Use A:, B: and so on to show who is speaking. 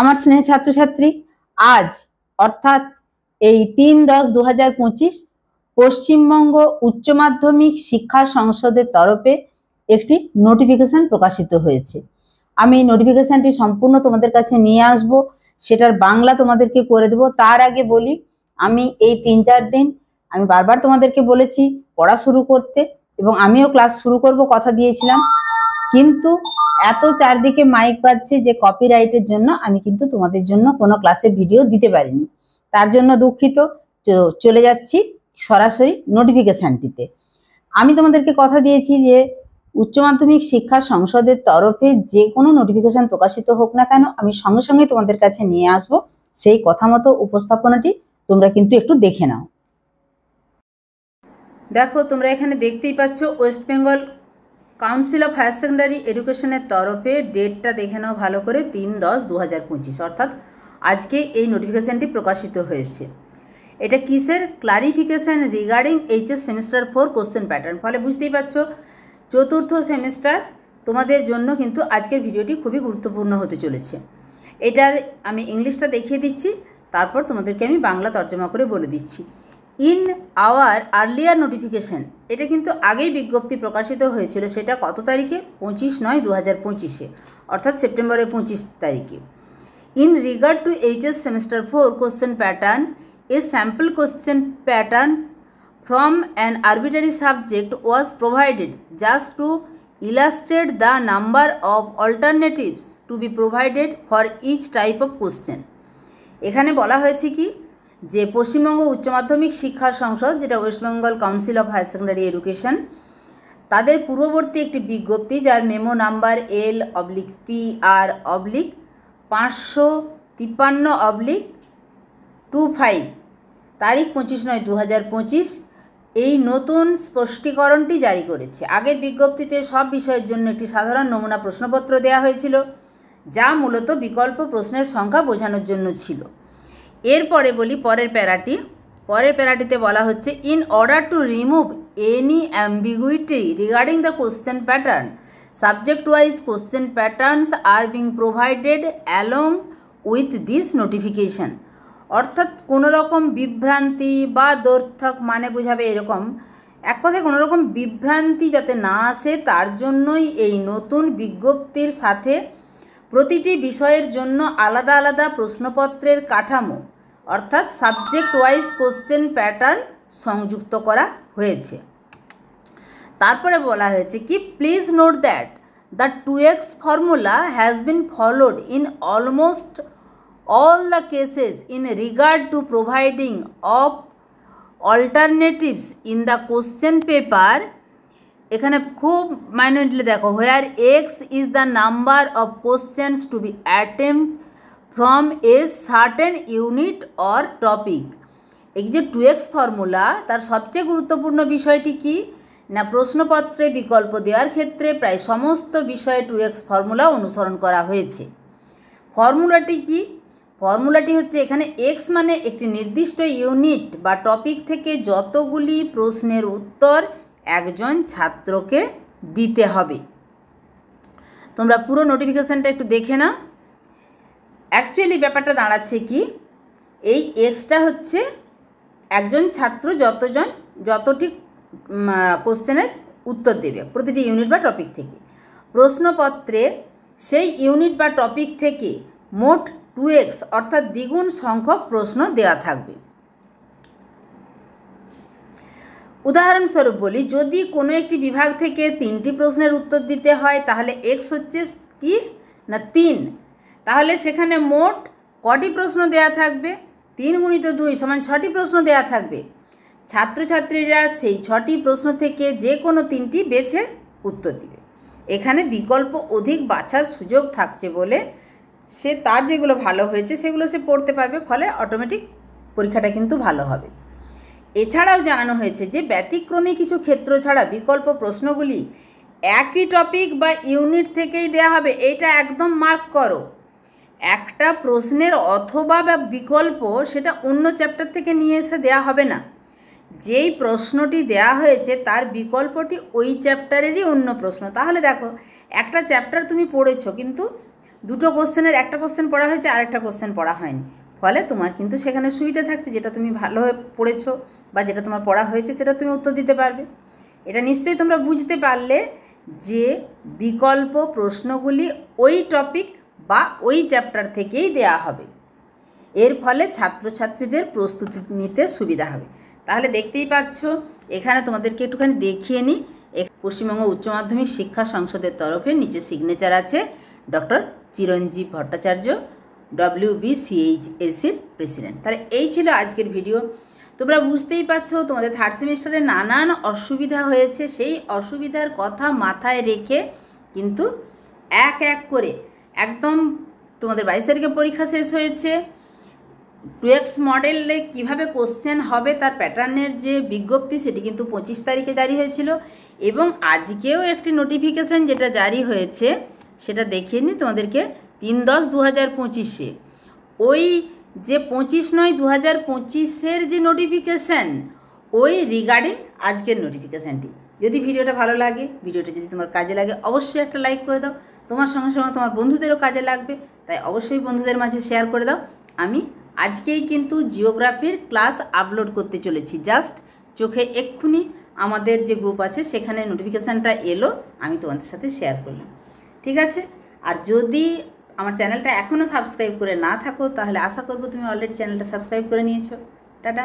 A: আমার স্নেহ ছাত্রছাত্রী, আজ অর্থাৎ এই 3-10-2025 পশ্চিমবঙ্গ উচ্চ মাধ্যমিক শিক্ষা সংসদের তরফে একটি নোটিফিকেশন প্রকাশিত হয়েছে। আমি নোটিফিকেশনটি সম্পূর্ণ তোমাদের কাছে নিয়ে আসব, সেটার বাংলা তোমাদেরকে করে দেব। তার আগে বলি, আমি এই 3-4 দিন আমি বারবার তোমাদেরকে বলেছি পড়া শুরু করতে, এবং আমিও ক্লাস শুরু করব কথা দিয়েছিলাম, কিন্তু এত চারদিকে মাইক বাজছে যে কপিরাইটের জন্য আমি কিন্তু তোমাদের জন্য কোনো ক্লাসের ভিডিও দিতে পারিনি। তার জন্য দুঃখিত। চলে যাচ্ছি সরাসরি নোটিফিকেশনটিতে। আমি তোমাদেরকে কথা দিয়েছি যে উচ্চ মাধ্যমিক শিক্ষা সংসদের তরফে যে কোনো নোটিফিকেশন প্রকাশিত হোক না কেন, আমি সঙ্গে সঙ্গে তোমাদের কাছে নিয়ে আসব। সেই কথা মতো উপস্থাপনাটি তোমরা কিন্তু একটু দেখে নাও। দেখো, তোমরা এখানে দেখতেই পাচ্ছ west Bengal council of higher secondary এডুকেশনের তরফে ডেটটা দেখে নাও ভালো করে, 3-10-2025, অর্থাৎ আজকে এই নোটিফিকেশানটি প্রকাশিত হয়েছে। এটা কিসের? Clarification regarding HS semester 4 question pattern. ফলে বুঝতেই পারছো চতুর্থ সেমিস্টার তোমাদের জন্য কিন্তু আজকের ভিডিওটি খুবই গুরুত্বপূর্ণ হতে চলেছে। এটার আমি ইংলিশটা দেখিয়ে দিচ্ছি, তারপর তোমাদেরকে আমি বাংলা তর্জমা করে বলে দিচ্ছি। ইন আওয়ার আর্লিয়ার নোটিফিকেশন, এটা কিন্তু আগেই বিজ্ঞপ্তি প্রকাশিত হয়েছিল। সেটা কত তারিখে? 25/9/2025, অর্থাৎ সেপ্টেম্বরের 25 তারিখে। In regard to HS semester 4 question pattern, A sample question pattern from an arbitrary subject was provided just to illustrate the number of alternatives to be provided for each type of question. এখানে বলা হয়েছে কি, যে পশ্চিমবঙ্গ উচ্চ মাধ্যমিক শিক্ষা সংসদ, যেটা west Bengal council of higher secondary education, তাদের পূর্ববর্তী একটি বিজ্ঞপ্তি, যার মেমো নাম্বার L/PR/553/25, তারিখ 25/9/2025, এই নতুন স্পষ্টীকরণটি জারি করেছে। আগের বিজ্ঞপ্তিতে সব বিষয়ের জন্য একটি সাধারণ নমুনা প্রশ্নপত্র দেওয়া হয়েছিল, যা মূলত বিকল্প প্রশ্নের সংখ্যা বোঝানোর জন্য ছিল। এরপরে বলি পরের প্যারাটিতে বলা হচ্ছে, in order to remove any ambiguity regarding the question pattern, subject wise question patterns are being provided along with this notification. অর্থাৎ কোনো রকম বিভ্রান্তি বা দৈর্থক মানে বোঝাবে এরকম, এক কথায় কোনো রকম বিভ্রান্তি যাতে না আসে তার জন্যই এই নতুন বিজ্ঞপ্তির সাথে প্রতিটি বিষয়ের জন্য আলাদা আলাদা প্রশ্নপত্রের কাঠামো, অর্থাৎ সাবজেক্ট ওয়াইজ কোশ্চেন প্যাটার্ন সংযুক্ত করা হয়েছে। তারপরে বলা হয়েছে কি, please note that the 2x formula has been followed in almost all the cases in regard to providing of alternatives in the question paper. এখানে খুব মাইনরলি দেখো, where x is the number of questions to be attempted from a certain unit or topic. এই যে 2x formula, তার সবচেয়ে গুরুত্বপূর্ণ বিষয়টি কি না, প্রশ্নপত্রে বিকল্প দেওয়ার ক্ষেত্রে প্রায় সমস্ত বিষয়ে 2x ফর্মুলা অনুসরণ করা হয়েছে। ফর্মুলাটি কি? ফর্মুলাটি হচ্ছে, এখানে এক্স মানে একটি নির্দিষ্ট ইউনিট বা টপিক থেকে যতগুলি প্রশ্নের উত্তর একজন ছাত্রকে দিতে হবে। তোমরা পুরো নোটিফিকেশানটা একটু দেখে নাও। অ্যাকচুয়ালি ব্যাপারটা দাঁড়াচ্ছে কি, এই এক্সটা হচ্ছে একজন ছাত্র যতটি কোশ্চেনের উত্তর দেবে প্রতিটি ইউনিট বা টপিক থেকে। প্রশ্নপত্রে সেই ইউনিট বা টপিক থেকে মোট 2x অর্থাৎ দ্বিগুণ সংখ্যক প্রশ্ন দেওয়া থাকবে। উদাহরণস্বরূপ বলি, যদি কোনো একটি বিভাগ থেকে 3টি প্রশ্নের উত্তর দিতে হয়, তাহলে x হচ্ছে কি না 3, তাহলে সেখানে মোট কটি প্রশ্ন দেওয়া থাকবে? 3 × 2 = 6টি প্রশ্ন দেওয়া থাকবে। ছাত্রছাত্রীরা সেই 6টি প্রশ্ন থেকে যে কোনো 3টি বেছে উত্তর দিবে। এখানে বিকল্প অধিক বাছার সুযোগ থাকছে বলে সে তার যেগুলো ভালো হয়েছে সেগুলো সে পড়তে পারবে, ফলে অটোমেটিক পরীক্ষাটা কিন্তু ভালো হবে। এছাড়াও জানানো হয়েছে যে ব্যতিক্রমী কিছু ক্ষেত্র ছাড়া বিকল্প প্রশ্নগুলি একই টপিক বা ইউনিট থেকেই দেওয়া হবে। এইটা একদম মার্ক করো, একটা প্রশ্নের অথবা বা বিকল্প সেটা অন্য চ্যাপ্টার থেকে নিয়ে এসে দেওয়া হবে না। যেই প্রশ্নটি দেওয়া হয়েছে তার বিকল্পটি ওই চ্যাপ্টারেরই অন্য প্রশ্ন। তাহলে দেখো, একটা চ্যাপ্টার তুমি পড়েছো, কিন্তু দুটো কোশ্চেনের একটা কোশ্চেন পড়া হয়েছে আর একটা কোশ্চেন পড়া হয়নি, ফলে তোমার কিন্তু সেখানে সুবিধা থাকছে, যেটা তুমি ভালোভাবে পড়েছো বা যেটা তোমার পড়া হয়েছে সেটা তুমি উত্তর দিতে পারবে। এটা নিশ্চয়ই তোমরা বুঝতে পারলে যে বিকল্প প্রশ্নগুলি ওই টপিক বা ওই চ্যাপ্টার থেকেই দেয়া হবে। এর ফলে ছাত্রছাত্রীদের প্রস্তুতি নিতে সুবিধা হবে। তাহলে দেখতেই পাচ্ছ, এখানে তোমাদেরকে একটুখানি দেখিয়ে নিই। পশ্চিমবঙ্গ উচ্চ মাধ্যমিক শিক্ষা সংসদের তরফে নিচে সিগনেচার আছে ডক্টর চিরঞ্জীব ভট্টাচার্য, WBCHSর প্রেসিডেন্ট। তাহলে এই ছিল আজকের ভিডিও। তোমরা বুঝতেই পারছো তোমাদের থার্ড সেমিস্টারে নানান অসুবিধা হয়েছে, সেই অসুবিধার কথা মাথায় রেখে কিন্তু এক এক করে একদম তোমাদের 22 তারিখে পরীক্ষা শেষ হয়েছে। 2X মডেলে কীভাবে কোশ্চেন হবে তার প্যাটার্নের যে বিজ্ঞপ্তি সেটি কিন্তু 25 তারিখে জারি হয়েছিল, এবং আজকেও একটি নোটিফিকেশান যেটা জারি হয়েছে সেটা দেখিয়ে নিই তোমাদেরকে। 3/10/2025 ওই যে 25 নয় 2025 যে নোটিফিকেশান, ওই রিগার্ডিং আজকের নোটিফিকেশানটি। যদি ভিডিওটা ভালো লাগে, ভিডিওটা যদি তোমার কাজে লাগে, অবশ্যই একটা লাইক করে দাও। তোমার সঙ্গে সঙ্গে তোমার বন্ধুদেরও কাজে লাগবে, তাই অবশ্যই বন্ধুদের মাঝে শেয়ার করে দাও। আমি আজকেই কিন্তু জিওগ্রাফির ক্লাস আপলোড করতে চলেছি, জাস্ট চোখে এক্ষুনি আমাদের যে গ্রুপ আছে সেখানে নোটিফিকেশানটা এলো, আমি তোমাদের সাথে শেয়ার করলাম। ঠিক আছে? আর যদি আমার চ্যানেলটা এখনও সাবস্ক্রাইব করে না থাকো, তাহলে আশা করবো তুমি অলরেডি চ্যানেলটা সাবস্ক্রাইব করে নিয়েছো। টাটা।